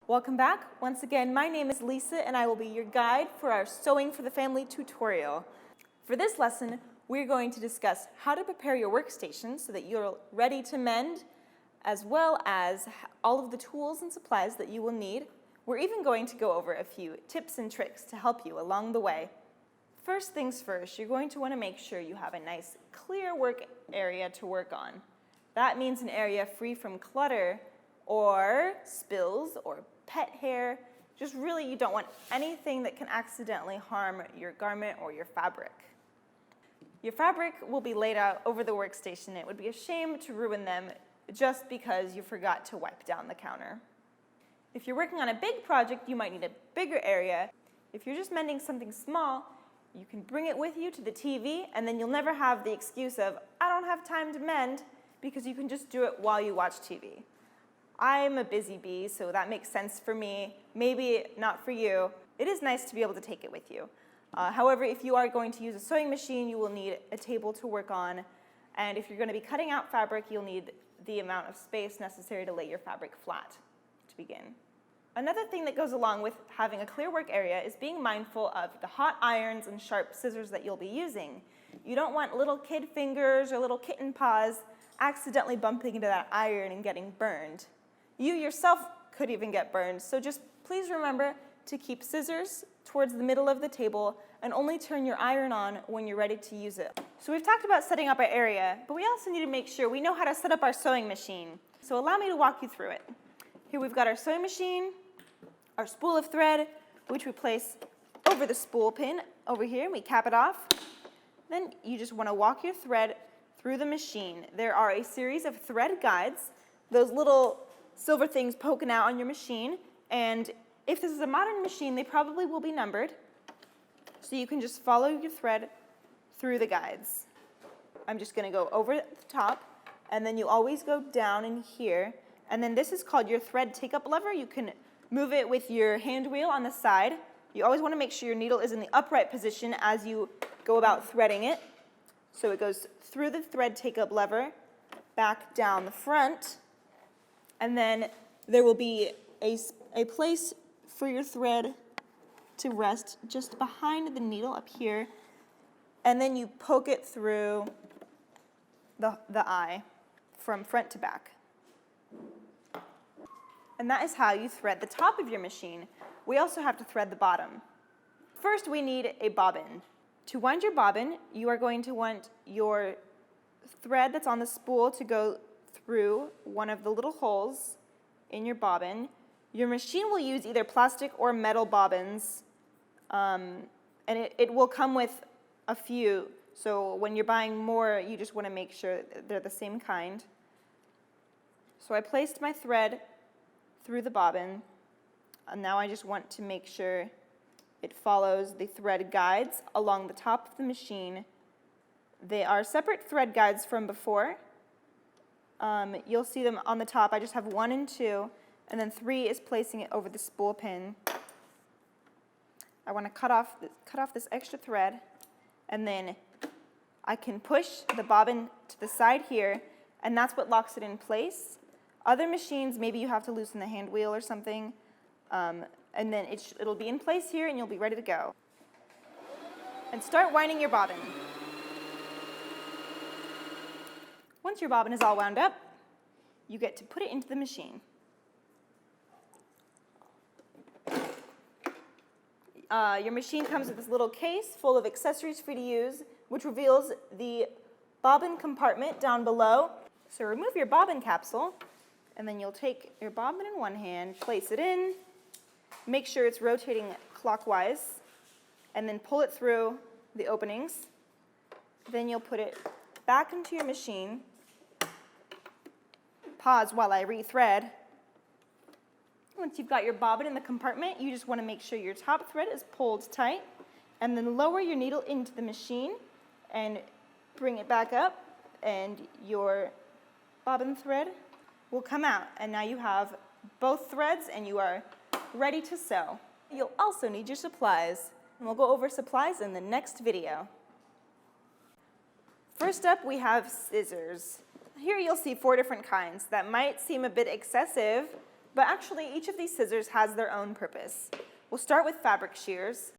Welcome back. Once again, my name is Lisa and I will be your guide for our Sewing for the Family tutorial. For this lesson, we're going to discuss how to prepare your workstation so that you're ready to mend, as well as all of the tools and supplies that you will need. We're even going to go over a few tips and tricks to help you along the way. First things first, you're going to want to make sure you have a nice, clear work area to work on. That means an area free from clutter or spills or pet hair. Just really, you don't want anything that can accidentally harm your garment or your fabric. Your fabric will be laid out over the workstation. It would be a shame to ruin them just because you forgot to wipe down the counter. If you're working on a big project, you might need a bigger area. If you're just mending something small, you can bring it with you to the TV, and then you'll never have the excuse of, I don't have time to mend, because you can just do it while you watch TV. I'm a busy bee, so that makes sense for me. Maybe not for you. It is nice to be able to take it with you. However, if you are going to use a sewing machine, you will need a table to work on. And if you're going to be cutting out fabric, you'll need the amount of space necessary to lay your fabric flat to begin. Another thing that goes along with having a clear work area is being mindful of the hot irons and sharp scissors that you'll be using. You don't want little kid fingers or little kitten paws accidentally bumping into that iron and getting burned. You yourself could even get burned, so just please remember to keep scissors towards the middle of the table and only turn your iron on when you're ready to use it. So we've talked about setting up our area, but we also need to make sure we know how to set up our sewing machine. So allow me to walk you through it. Here we've got our sewing machine, our spool of thread, which we place over the spool pin over here, and we cap it off. Then you just want to walk your thread through the machine. There are a series of thread guides, those little silver things poking out on your machine, and if this is a modern machine, they probably will be numbered, so you can just follow your thread through the guides. I'm just going to go over the top, and then you always go down in here, and then this is called your thread take-up lever. You can move it with your hand wheel on the side. You always want to make sure your needle is in the upright position as you go about threading it. So it goes through the thread take-up lever, back down the front, and then there will be a place for your thread to rest just behind the needle up here, and then you poke it through the eye from front to back. And that is how you thread the top of your machine. We also have to thread the bottom. First, we need a bobbin. To wind your bobbin, you are going to want your thread that's on the spool to go through one of the little holes in your bobbin. Your machine will use either plastic or metal bobbins, and it will come with a few. So when you're buying more, you just want to make sure they're the same kind. So I placed my thread through the bobbin, and now I just want to make sure it follows the thread guides along the top of the machine. They are separate thread guides from before. You'll see them on the top. I just have 1 and 2, and then 3 is placing it over the spool pin. I want to cut off this extra thread, and then I can push the bobbin to the side here, and that's what locks it in place. Other machines, maybe you have to loosen the hand wheel or something, and then it'll be in place here, and you'll be ready to go. And start winding your bobbin. Once your bobbin is all wound up, you get to put it into the machine. Your machine comes with this little case full of accessories for you to use, which reveals the bobbin compartment down below. So remove your bobbin capsule, and then you'll take your bobbin in one hand, place it in, make sure it's rotating clockwise, and then pull it through the openings. Then you'll put it back into your machine. Pause while I rethread. Once you've got your bobbin in the compartment, you just want to make sure your top thread is pulled tight, and then lower your needle into the machine and bring it back up, and your bobbin thread will come out. And now you have both threads and you are ready to sew. You'll also need your supplies, and we'll go over supplies in the next video. First up, we have scissors. Here you'll see 4 different kinds. That might seem a bit excessive, but actually each of these scissors has their own purpose. We'll start with fabric shears.